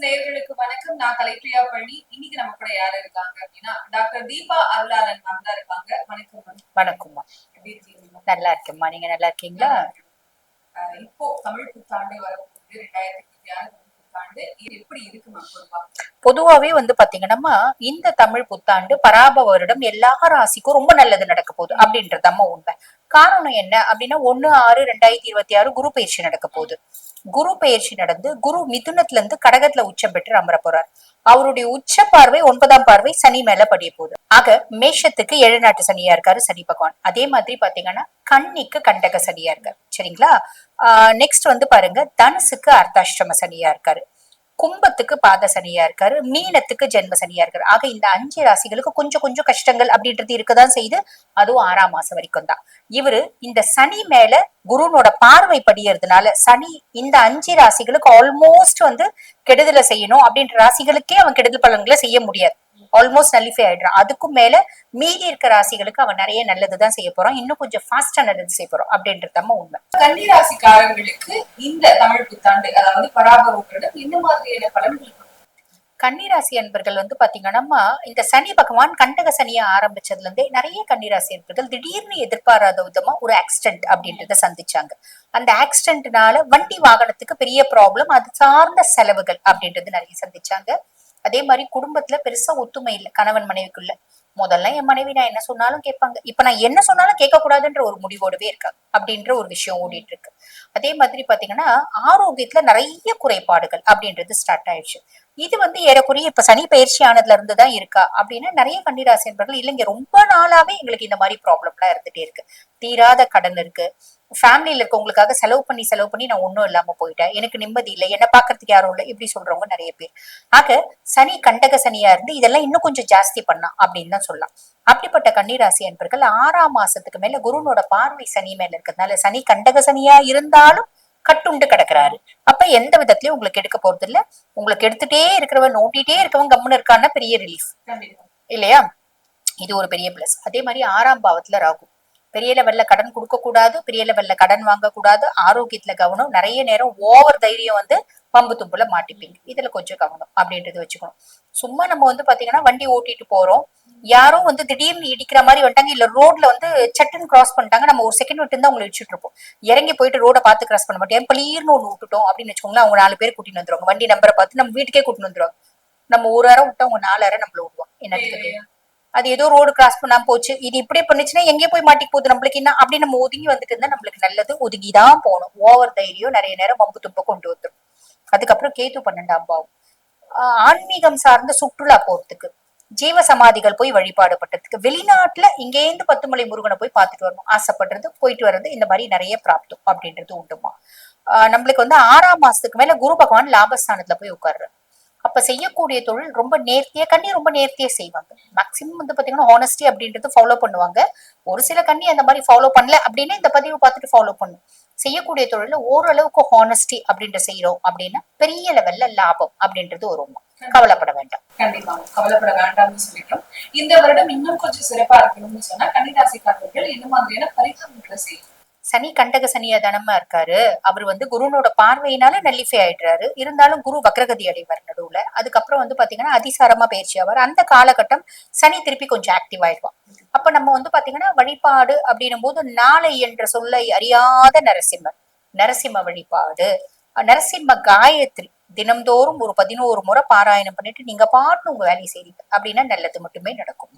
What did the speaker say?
நேயர்களுக்கு வணக்கம். நான் கலைப்பிரியா பழனி. இன்னைக்கு நம்ம கூட யாரு இருக்காங்க அப்படின்னா டாக்டர் தீபா அருளாளன் மேம் தான் இருக்காங்க. வணக்கம் மேம். வணக்கம்மா. எப்படி இருக்கீங்க? நல்லா இருக்கேம்மா, நீங்க நல்லா இருக்கீங்களா? இப்போ தமிழ் புத்தாண்டு வரப்போகுது, 2026 புத்தாண்டு. இது எப்படி இருக்கு மேம் பொதுவா? பொதுவாவே பாத்தீங்கன்னா இந்த தமிழ் புத்தாண்டு பராப வருடம் எல்லா ராசிக்கும் ரொம்ப நல்லது நடக்க போகுது அப்படின்றதம்மா உண்மை. காரணம் என்ன அப்படின்னா 1/6/2026 குரு பயிற்சி நடக்க போகுது. குரு பயிற்சி நடந்து குரு மிதுனத்துல இருந்து கடகத்துல உச்சம் பெற்று அமர போறார். அவருடைய உச்ச பார்வை 9ஆம் பார்வை சனி மேல படிய போகுது. ஆக மேஷத்துக்கு 7 நாட்டு சனியா இருக்காரு சனி பகவான். அதே மாதிரி பாத்தீங்கன்னா கன்னிக்கு கண்டக சனியா இருக்காரு. சரிங்களா? நெக்ஸ்ட் பாருங்க, தனுசுக்கு அர்த்தாஷ்டம சனியா இருக்காரு, கும்பத்துக்கு பாத சனியா இருக்காரு, மீனத்துக்கு ஜென்ம சனியா இருக்காரு. ஆக இந்த 5 ராசிகளுக்கு கொஞ்சம் கொஞ்சம் கஷ்டங்கள் அப்படின்றது இருக்கதான் செய்து. அதுவும் 6ஆம் மாசம் வரைக்கும் தான். இவரு இந்த சனி மேல குருனோட பார்வை படியறதுனால சனி இந்த 5 ராசிகளுக்கு ஆல்மோஸ்ட் கெடுதலை செய்யணும் அப்படின்ற ராசிகளுக்கே அவன் கெடுதல் பலன்களை செய்ய முடியாது. ஆல்மோஸ்ட் நல்லிஃபை ஆயிடுறான். அதுக்கும் மேல மீதி இருக்க ராசிகளுக்கு அவன் நிறைய நல்லதுதான் செய்ய போறான். இன்னும் கொஞ்சம் ஃபாஸ்டா நல்லது செய்ய போறோம் அப்படின்றதம்மா உண்மை. கன்னி ராசிக்காரர்களுக்கு இந்த தமிழ் புத்தாண்டு, அதாவது பராபவ இந்த மாதிரியான பலன்கள் கன்னிராசி அன்பர்கள் பாத்தீங்கன்னா இந்த சனி பகவான் கண்டக சனியை ஆரம்பிச்சதுல இருந்தே நிறைய கன்னிராசி அன்பர்கள் திடீர்னு எதிர்பாராத விதமா ஒரு ஆக்சிடென்ட் அப்படின்றத சந்திச்சாங்க. அந்த ஆக்சிடென்ட்னால வண்டி வாகனத்துக்கு பெரிய ப்ராப்ளம், அது சார்ந்த செலவுகள் அப்படின்றது நிறைய சந்திச்சாங்க. அதே மாதிரி குடும்பத்துல பெருசா ஒத்துமை இல்லை கணவன் மனைவிக்குள்ள. முதல்ல என் மனைவி நான் என்ன சொன்னாலும் கேட்பாங்க, இப்ப நான் என்ன சொன்னாலும் கேட்க கூடாதுன்ற ஒரு முடிவோடவே இருக்காங்க அப்படின்ற ஒரு விஷயம் ஓடிட்டு இருக்கு. அதே மாதிரி பாத்தீங்கன்னா ஆரோக்கியத்துல நிறைய குறைபாடுகள் அப்படின்றது ஸ்டார்ட் ஆயிடுச்சு. இது ஏறக்குறைய இப்ப சனி பயிற்சி ஆனதுல இருந்துதான் இருக்கா அப்படின்னா நிறைய கன்னிராசி என்பர்கள் இல்லைங்க, ரொம்ப நாளாவே எங்களுக்கு இந்த மாதிரி ப்ராப்ளம் எல்லாம் இருந்துட்டே இருக்கு. தீராத கடன் இருக்கு, ஃபேமிலியில இருக்கவங்களுக்காக செலவு பண்ணி நான் ஒன்னும் இல்லாம போயிட்டேன், எனக்கு நிம்மதி இல்லை, என்ன பாக்குறதுக்கு யாரும் இல்லை, இப்படி சொல்றவங்க நிறைய பேர். ஆக சனி கண்டக சனியா இருந்து இதெல்லாம் இன்னும் கொஞ்சம் ஜாஸ்தி பண்ணா அப்படின்னு தான் சொல்லலாம். அப்படிப்பட்ட கன்னிராசி அன்பர்கள் 6ஆம் மாசத்துக்கு மேல குருனோட பார்வை சனி மேல இருக்கிறதுனால சனி கண்டக சனியா இருந்தாலும் கட்டுண்டு கிடக்குறாரு. அப்ப எந்த விதத்திலயும் உங்களுக்கு எடுக்க போறது இல்ல. உங்களுக்கு எடுத்துட்டே இருக்கிறவன் நோண்டிட்டே இருக்கவன் கம்முன்னு இருக்கான்னா பெரிய ரிலீஃப் இல்லையா? இது ஒரு பெரிய பிளஸ். அதே மாதிரி 6ஆம் பாவத்துல ராகு. பெரிய லெவல்ல கடன் கொடுக்க கூடாது, பெரிய லெவல்ல கடன் வாங்க கூடாது, ஆரோக்கியத்துல கவனம். நிறைய நேரம் ஓவர் தைரியம் பம்பு தும்புல மாட்டிப்பீங்க, இதுல கொஞ்சம் கவனம் அப்படின்றது வச்சுக்கணும். சும்மா நம்ம பாத்தீங்கன்னா வண்டி ஓட்டிட்டு போறோம், யாரும் திடீர்னு இடிக்கிற மாதிரி வந்துட்டாங்க, இல்ல ரோட்ல சட்டுன்னு கிராஸ் பண்ணிட்டாங்க, நம்ம ஒரு செகண்ட் விட்டு தான் அவங்களை இடிச்சுட்டு இருப்போம். இறங்கி போயிட்டு ரோட பார்த்து கிராஸ் பண்ண மாட்டோம். பளீர்னு ஒண்ணு விட்டுட்டோம் அப்படின்னு வச்சுக்கோங்களேன், அவங்க 4 பேர் கூட்டிட்டு வந்துருவாங்க. வண்டி நம்பரை பார்த்து நம்ம வீட்டுக்கே கூட்டிட்டு வந்துருவாங்க. நம்ம ஒரு அரை விட்டு அவங்க 4 அரை நம்மள விடுவாங்க. என்னத்துக்கு அது ஏதோ ரோடு கிராஸ் பண்ணாம போச்சு, இது இப்படியே பண்ணுச்சுன்னா எங்கே போய் மாட்டிக்கு போகுது நம்மளுக்கு என்ன அப்படி நம்ம ஒதுங்கி வந்துட்டு இருந்தா நம்மளுக்கு நல்லது. ஒதுங்கிதான் போகணும். ஓவர் தைரியம் நிறைய நேரம் மம்பு தும்ப கொண்டு வந்துடும். அதுக்கப்புறம் கேது 12ஆம் பாவம், ஆன்மீகம் சார்ந்த சுற்றுலா போறதுக்கு, ஜீவ சமாதிகள் போய் வழிபாடு பண்றதுக்கு, வெளிநாட்டுல இங்கேருந்து 10 மலை முருகனை போய் பார்த்துட்டு வரணும் ஆசைப்படுறது, போயிட்டு வர்றது, இந்த மாதிரி நிறைய பிராப்தம் அப்படின்றது உண்டுமா. நம்மளுக்கு 6ஆம் மாசத்துக்கு மேல குரு பகவான் லாபஸ்தானத்துல போய் உட்கார்றாரு. அப்ப செய்யக்கூடிய தொழில் ரொம்ப நேர்த்தியா, கண்ணி ரொம்ப நேர்த்தியா செய்வாங்க. மேக்சிமம் பாத்தீங்கன்னா ஹானஸ்டி அப்படின்றது ஃபாலோ பண்ணுவாங்க. ஒரு சில கண்ணி அந்த மாதிரி ஃபாலோ பண்ணல அப்படின்னா இந்த பதிவு பார்த்துட்டு ஃபாலோ பண்ணும். செய்யக்கூடிய தொழில ஓரளவுக்கு ஹானஸ்டி அப்படின்ற செய்யறோம் அப்படின்னா பெரிய லெவல்ல லாபம் அப்படின்றது வரும். கவலைப்பட வேண்டாம். கண்டிப்பா கவலைப்பட வேண்டாம்னு சொல்லிட்டோம். இந்த வருடம் இன்னும் கொஞ்சம் சிறப்பா இருக்கணும்னு சொன்னா கன்னிராசிக்காரர்கள் இந்த மாதிரியான பரிகாரங்களை செய்யணும். சனி கண்டக சனியா தானமா இருக்காரு. அவர் குருனோட பார்வையினால நல்லிஃபை ஆயிடுறாரு. இருந்தாலும் குரு வக்ரகதி அடைவார் நடுவுல. அதுக்கப்புறம் பாத்தீங்கன்னா அதிசாரமா பயிற்சி ஆவார். அந்த காலகட்டம் சனி திருப்பி கொஞ்சம் ஆக்டிவ் ஆயிடுவான். அப்ப நம்ம பாத்தீங்கன்னா வழிபாடு அப்படின்னும் போது நாளை என்ற சொல்லை அறியாத நரசிம்ம வழிபாடு, நரசிம்ம காயத்ரி தினம்தோறும் ஒரு 11 முறை பாராயணம் பண்ணிட்டு நீங்க பாட்டு உங்க வேலையை செய்றீங்க அப்படின்னா நல்லது மட்டுமே நடக்கும்.